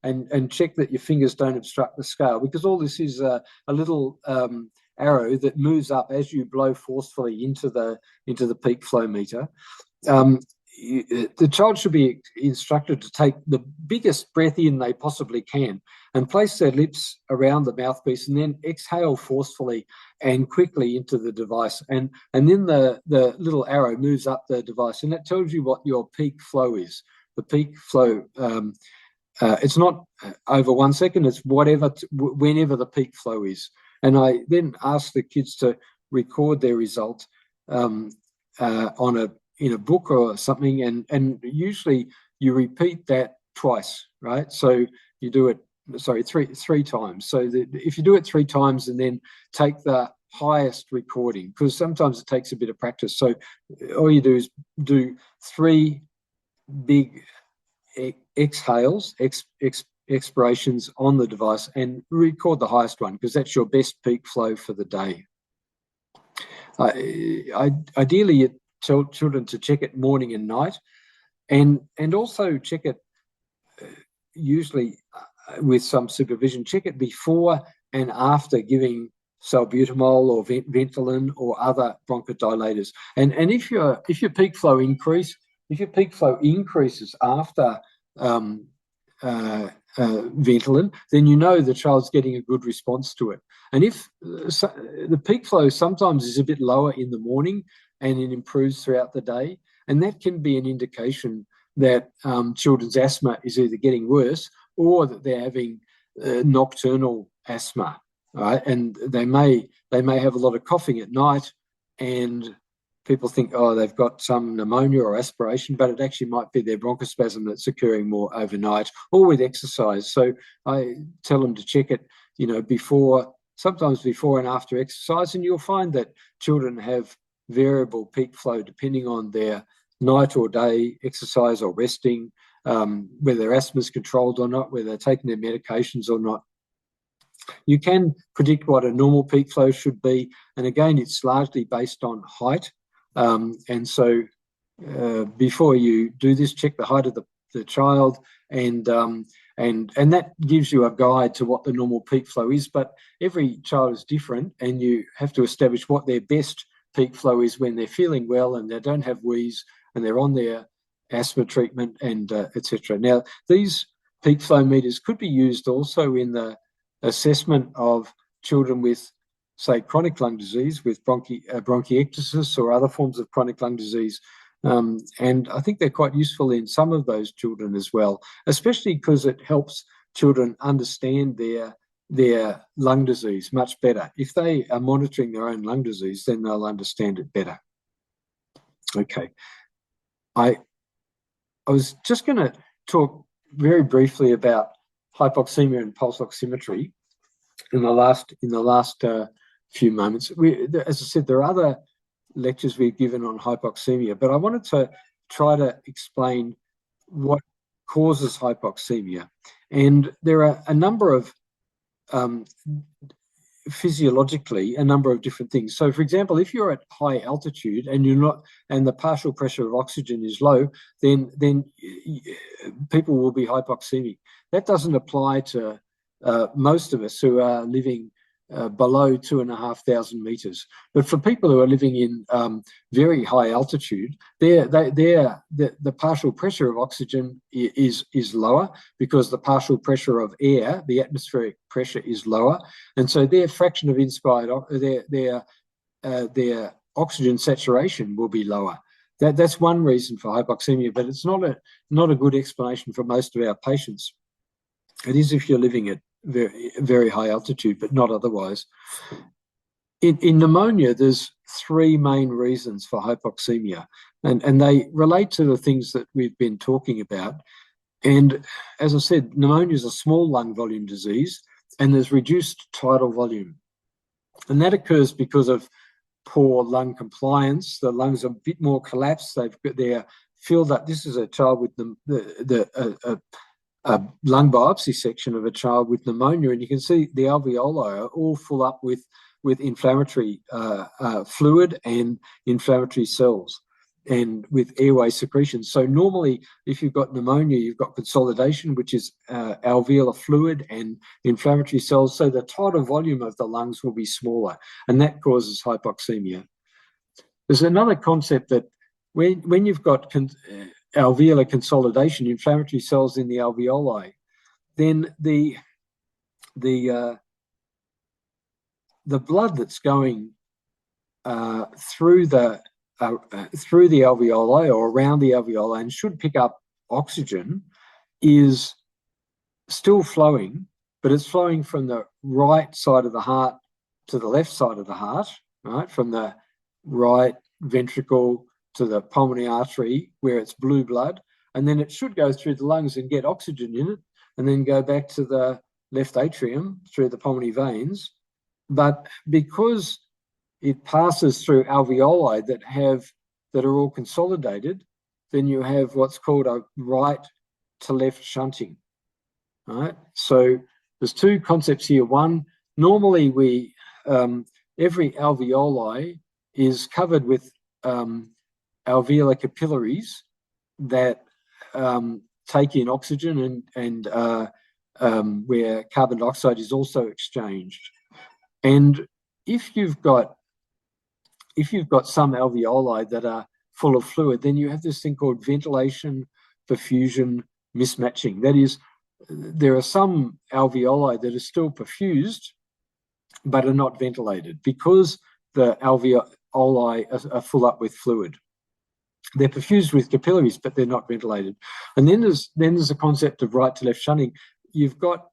and check that your fingers don't obstruct the scale, because all this is a little arrow that moves up as you blow forcefully into the peak flow meter. The child should be instructed to take the biggest breath in they possibly can and place their lips around the mouthpiece, and then exhale forcefully and quickly into the device. And then the little arrow moves up the device, and that tells you what your peak flow is. The peak flow, it's not over 1 second, it's whenever the peak flow is. And I then ask the kids to record their result in a book or something, and usually you repeat that twice, right? So you do it, three times. So if you do it 3 times and then take the highest recording, because sometimes it takes a bit of practice. So all you do is do 3 big exhales, expirations on the device, and record the highest one, because that's your best peak flow for the day. Ideally, you tell children to check it morning and night, and also check it usually with some supervision. Check it before and after giving salbutamol or Ventolin or other bronchodilators. And if your peak flow increases after Ventolin, then you know the child's getting a good response to it. And if the peak flow sometimes is a bit lower in the morning and it improves throughout the day, and that can be an indication that children's asthma is either getting worse or that they're having nocturnal asthma, right? And they may have a lot of coughing at night, and people think, oh, they've got some pneumonia or aspiration, but it actually might be their bronchospasm that's occurring more overnight or with exercise. So I tell them to check it, sometimes before and after exercise, and you'll find that children have variable peak flow depending on their night or day exercise or resting, whether their asthma is controlled or not, whether they're taking their medications or not. You can predict what a normal peak flow should be, and again, it's largely based on height. And so before you do this, check the height of the child, and that gives you a guide to what the normal peak flow is. But every child is different, and you have to establish what their best peak flow is when they're feeling well and they don't have wheeze and they're on their asthma treatment, and etc. Now, these peak flow meters could be used also in the assessment of children with, say, chronic lung disease, with bronchiectasis or other forms of chronic lung disease. And I think they're quite useful in some of those children as well, especially because it helps children understand their lung disease much better. If they are monitoring their own lung disease, then they'll understand it better. Okay. I was just going to talk very briefly about hypoxemia and pulse oximetry in the last few moments. As I said, there are other lectures we've given on hypoxemia, but I wanted to try to explain what causes hypoxemia. And there are a number of physiologically a number of different things. So, for example, if you're at high altitude and the partial pressure of oxygen is low, then people will be hypoxemic. That doesn't apply to most of us who are living below 2,500 meters. But for people who are living in very high altitude, the partial pressure of oxygen is lower, because the partial pressure of air, the atmospheric pressure, is lower, and so their fraction of inspired, their oxygen saturation will be lower. That's one reason for hypoxemia, but it's not a good explanation for most of our patients. It is if you're living at very, very high altitude, but not otherwise. In pneumonia, there's 3 main reasons for hypoxemia, and they relate to the things that we've been talking about. And as I said, pneumonia is a small lung volume disease, and there's reduced tidal volume. And that occurs because of poor lung compliance. The lungs are a bit more collapsed. They're filled up. This is a child with a lung biopsy section of a child with pneumonia, and you can see the alveoli are all full up with inflammatory fluid and inflammatory cells, and with airway secretions. So normally, if you've got pneumonia, you've got consolidation, which is alveolar fluid and inflammatory cells. So the tidal volume of the lungs will be smaller, and that causes hypoxemia. There's another concept that when you've got alveolar consolidation, inflammatory cells in the alveoli, then the blood that's going through the alveoli or around the alveoli and should pick up oxygen is still flowing, but it's flowing from the right side of the heart to the left side of the heart, right? From the right ventricle to the pulmonary artery where it's blue blood, and then it should go through the lungs and get oxygen in it, and then go back to the left atrium through the pulmonary veins. But because it passes through alveoli that are all consolidated, then you have what's called a right to left shunting. Right? So there's two concepts here. One, normally every alveoli is covered with alveolar capillaries that take in oxygen and where carbon dioxide is also exchanged. And if you've got some alveoli that are full of fluid, then you have this thing called ventilation perfusion mismatching. That is, there are some alveoli that are still perfused but are not ventilated because the alveoli are full up with fluid. They're perfused with capillaries, but they're not ventilated. And then there's a concept of right to left shunting. You've got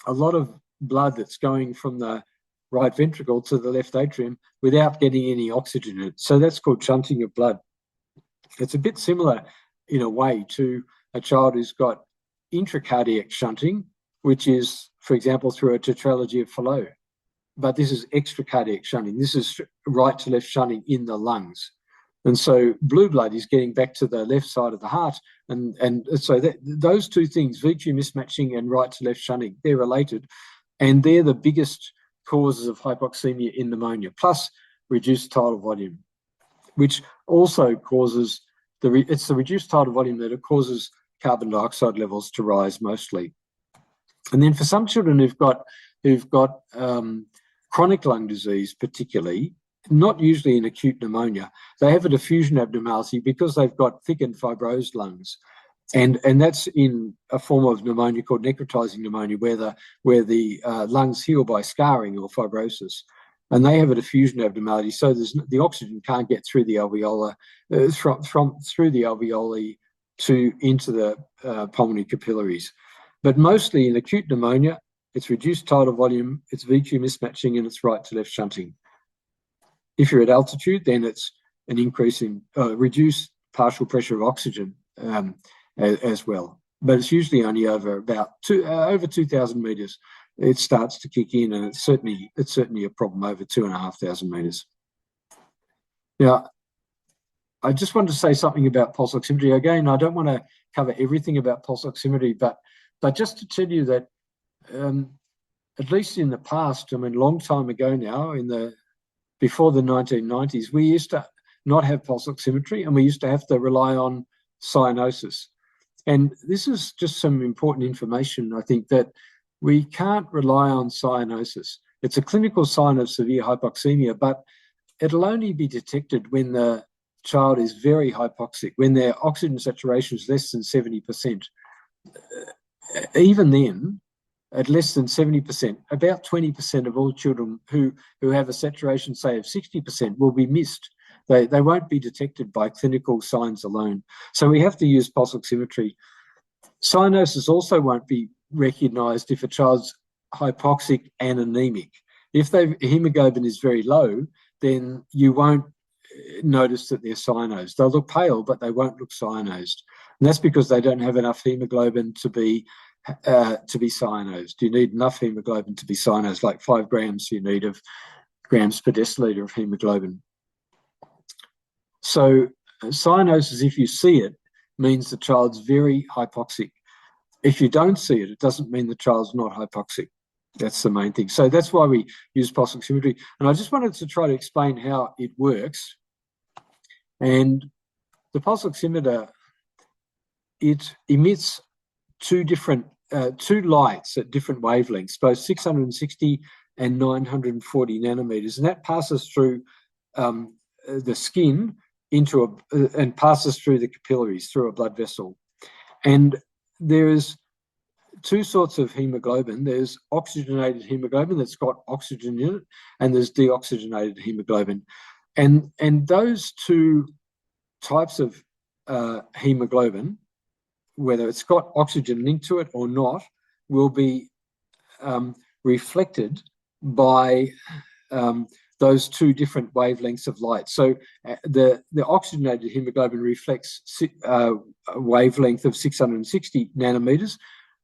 a lot of blood that's going from the right ventricle to the left atrium without getting any oxygen in it. So that's called shunting of blood. It's a bit similar in a way to a child who's got intracardiac shunting, which is, for example, through a tetralogy of Fallot. But this is extracardiac shunting. This is right to left shunting in the lungs. And so blue blood is getting back to the left side of the heart. And so those two things, VQ mismatching and right to left shunting, they're related. And they're the biggest causes of hypoxemia in pneumonia, plus reduced tidal volume, which also causes it's the reduced tidal volume that causes carbon dioxide levels to rise mostly. And then for some children who've got chronic lung disease, particularly, not usually in acute pneumonia, they have a diffusion abnormality because they've got thickened fibrosed lungs. And that's in a form of pneumonia called necrotizing pneumonia, where the lungs heal by scarring or fibrosis, and they have a diffusion abnormality. So the oxygen can't get through the alveolar, through the alveoli into the pulmonary capillaries. But mostly in acute pneumonia, it's reduced tidal volume, it's VQ mismatching, and it's right to left shunting. If you're at altitude, then it's an increase in reduced partial pressure of oxygen. As well, but it's usually only over about over 2,000 meters. It starts to kick in, and it's certainly a problem over 2,500 meters. Now, I just wanted to say something about pulse oximetry. Again, I don't want to cover everything about pulse oximetry, but just to tell you that at least in the past, I mean, a long time ago now, before the 1990s, we used to not have pulse oximetry, and we used to have to rely on cyanosis. And this is just some important information, I think, that we can't rely on cyanosis. It's a clinical sign of severe hypoxemia, but it'll only be detected when the child is very hypoxic, when their oxygen saturation is less than 70%. Even then, at less than 70%, about 20% of all children who have a saturation, say, of 60% will be missed. They won't be detected by clinical signs alone. So we have to use pulse oximetry. Cyanosis also won't be recognised if a child's hypoxic and anemic. If their hemoglobin is very low, then you won't notice that they're cyanosed. They'll look pale, but they won't look cyanosed. And that's because they don't have enough hemoglobin to be cyanosed. You need enough hemoglobin to be cyanosed, like 5 grams you need of grams per deciliter of hemoglobin. So cyanosis, if you see it, means the child's very hypoxic. If you don't see it, it doesn't mean the child's not hypoxic. That's the main thing. So that's why we use pulse oximetry. And I just wanted to try to explain how it works. And the pulse oximeter, it emits two lights at different wavelengths, both 660 and 940 nanometers, and that passes through the skin and passes through the capillaries through a blood vessel. And there's two sorts of hemoglobin. There's oxygenated hemoglobin that's got oxygen in it, and there's deoxygenated hemoglobin. And those two types of hemoglobin, whether it's got oxygen linked to it or not, will be reflected by those two different wavelengths of light. So the oxygenated hemoglobin reflects a wavelength of 660 nanometers,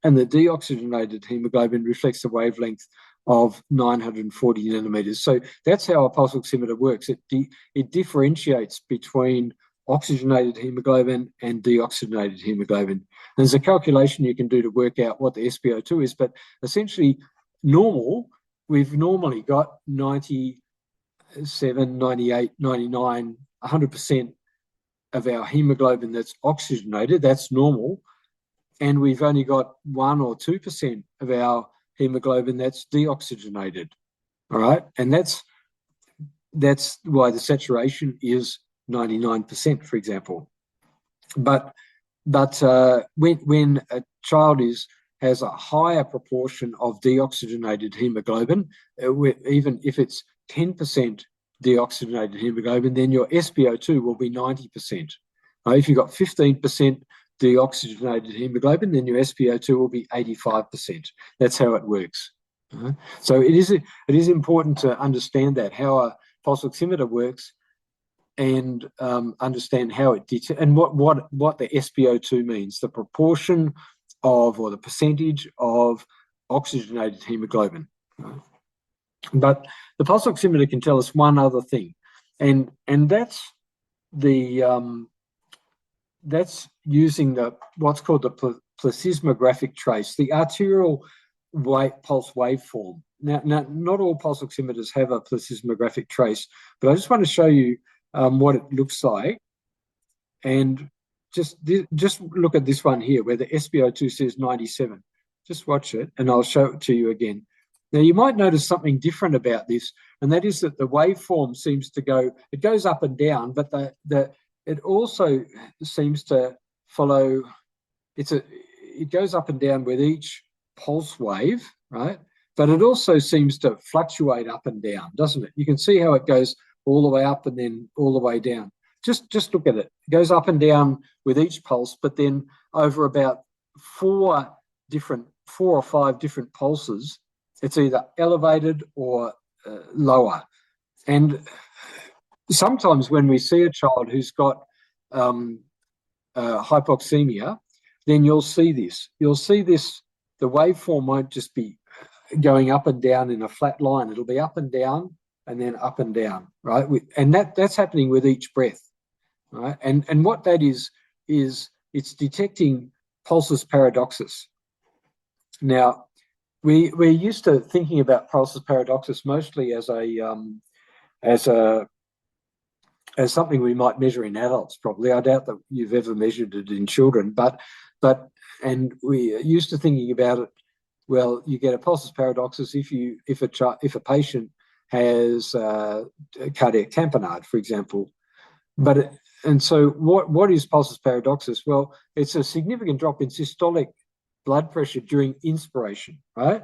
and the deoxygenated hemoglobin reflects a wavelength of 940 nanometers. So that's how a pulse oximeter works. It differentiates between oxygenated hemoglobin and deoxygenated hemoglobin. There's a calculation you can do to work out what the SpO2 is, but essentially we've normally got 97, 98, 99, 100% of our hemoglobin that's oxygenated. That's normal. And we've only got 1 or 2% of our hemoglobin that's deoxygenated. All right. And that's why the saturation is 99%, for example. But when a child has a higher proportion of deoxygenated hemoglobin, even if it's 10% deoxygenated hemoglobin, then your SpO2 will be 90%. If you've got 15% deoxygenated hemoglobin, then your SpO2 will be 85%. That's how it works. So it is important to understand that, how a pulse oximeter works, and understand how it and what the SpO2 means, the proportion of, or the percentage of, oxygenated hemoglobin. But the pulse oximeter can tell us one other thing, and that's that's using what's called the plethysmographic trace, the arterial pulse waveform. Now, not all pulse oximeters have a plethysmographic trace, but I just want to show you what it looks like. And just look at this one here where the SpO2 says 97. Just watch it and I'll show it to you again. Now, you might notice something different about this, and that is that the waveform seems to it goes up and down, but it also seems to follow, it goes up and down with each pulse wave, right? But it also seems to fluctuate up and down, doesn't it? You can see how it goes all the way up and then all the way down. Just look at it. It goes up and down with each pulse, but then over about 4 or 5 different pulses, it's either elevated or lower. And sometimes when we see a child who's got hypoxaemia, then you'll see this. You'll see this, the waveform won't just be going up and down in a flat line. It'll be up and down and then up and down, right? And that's happening with each breath, right? And what that is it's detecting pulsus paradoxus. Now, we're used to thinking about pulsus paradoxus mostly as something we might measure in adults, probably. I doubt that you've ever measured it in children, and we're used to thinking about it. Well, you get a pulsus paradoxus if a patient has cardiac tamponade, for example. And so what is pulsus paradoxus? Well, it's a significant drop in systolic blood pressure during inspiration, right?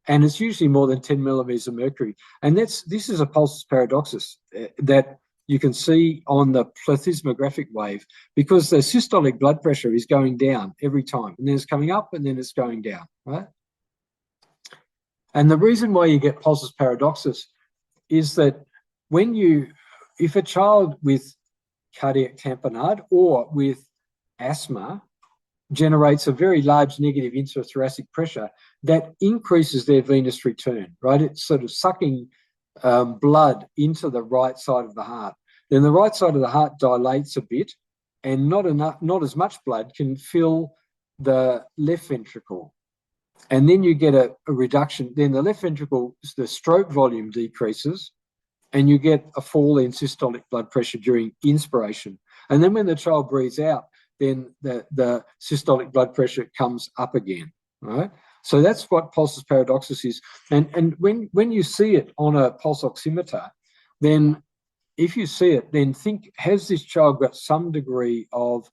And it's usually more than 10 millimeters of mercury. And this is a pulsus paradoxus that you can see on the plethysmographic wave, because the systolic blood pressure is going down every time, and then it's coming up and then it's going down, right? And the reason why you get pulsus paradoxus is that if a child with cardiac tamponade or with asthma generates a very large negative intrathoracic pressure that increases their venous return, right? It's sort of sucking blood into the right side of the heart. Then the right side of the heart dilates a bit, and not as much blood can fill the left ventricle. And then you get a reduction. Then the left ventricle, the stroke volume decreases, and you get a fall in systolic blood pressure during inspiration. And then when the child breathes out, then the systolic blood pressure comes up again, right? So that's what pulsus paradoxus is. And when you see it on a pulse oximeter, then if you see it, then think, has this child got some degree of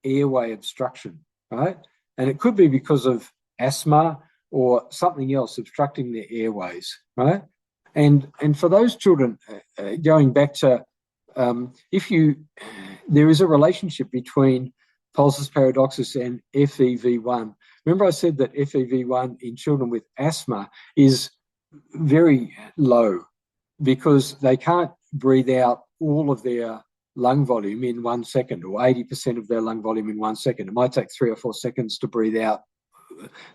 airway obstruction, right? And it could be because of asthma or something else obstructing their airways, right? And for those children, going back to, there is a relationship between pulsus paradoxus and FEV1. Remember I said that FEV1 in children with asthma is very low because they can't breathe out all of their lung volume in 1 second, or 80% of their lung volume in 1 second. It might take 3 or 4 seconds to breathe out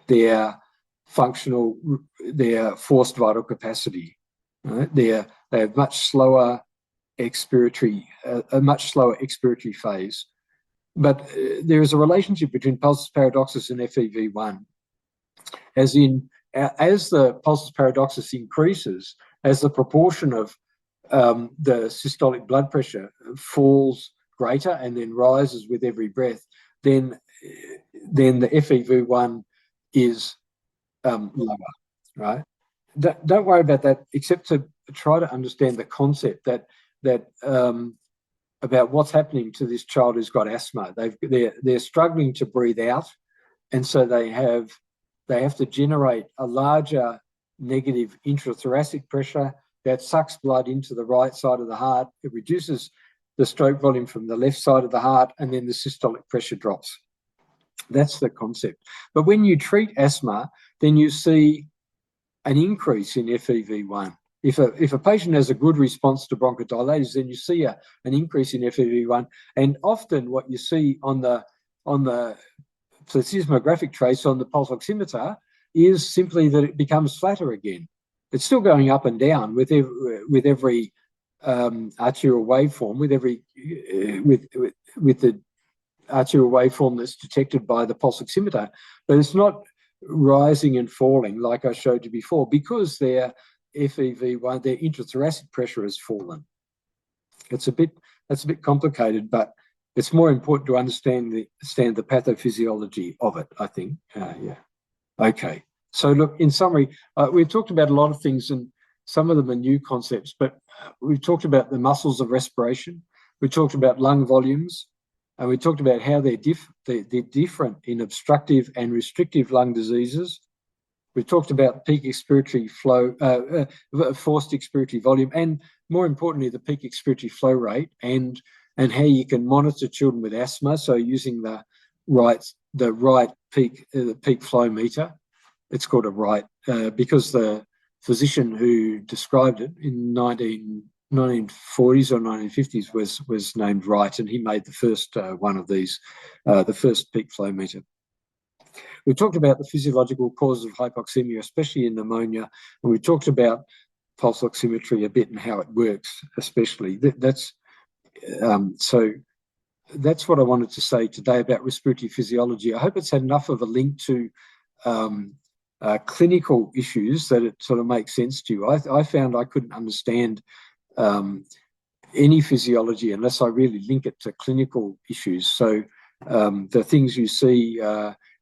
their forced vital capacity. Right? They have much slower expiratory, a much slower expiratory phase. But there is a relationship between pulsus paradoxus and FEV1, as the pulsus paradoxus increases, as the proportion of the systolic blood pressure falls greater and then rises with every breath, then the FEV1 is lower, right? Don't worry about that, except to try to understand the concept that about what's happening to this child who's got asthma. They're struggling to breathe out, and so they have to generate a larger negative intrathoracic pressure that sucks blood into the right side of the heart. It reduces the stroke volume from the left side of the heart, and then the systolic pressure drops. That's the concept. But when you treat asthma, then you see an increase in FEV1. If a patient has a good response to bronchodilators, then you see an increase in FEV1. And often what you see on the plethysmographic trace on the pulse oximeter is simply that it becomes flatter again. It's still going up and down with every arterial waveform, with the arterial waveform that's detected by the pulse oximeter, but it's not rising and falling like I showed you before, because their FEV1, their intrathoracic pressure has fallen. That's a bit complicated, but it's more important to understand the pathophysiology of it, I think. Yeah. Okay. So look, in summary, we've talked about a lot of things, and some of them are new concepts, but we've talked about the muscles of respiration. We talked about lung volumes, and we talked about how they're different in obstructive and restrictive lung diseases. We talked about peak expiratory flow, forced expiratory volume, and more importantly, the peak expiratory flow rate, and how you can monitor children with asthma. So using the right peak flow meter. It's called a right because the physician who described it in 1940s or 1950s was named Wright, and he made the first one of these, the first peak flow meter. We talked about the physiological causes of hypoxaemia, especially in pneumonia, and we talked about pulse oximetry a bit and how it works, especially. So that's what I wanted to say today about respiratory physiology. I hope it's had enough of a link to clinical issues that it sort of makes sense to you. I found I couldn't understand any physiology unless I really link it to clinical issues. So the things you see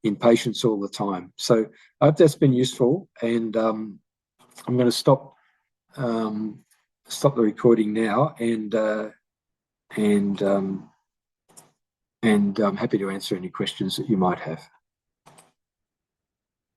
in patients all the time. So I hope that's been useful, and I'm going to stop the recording now, and I'm happy to answer any questions that you might have.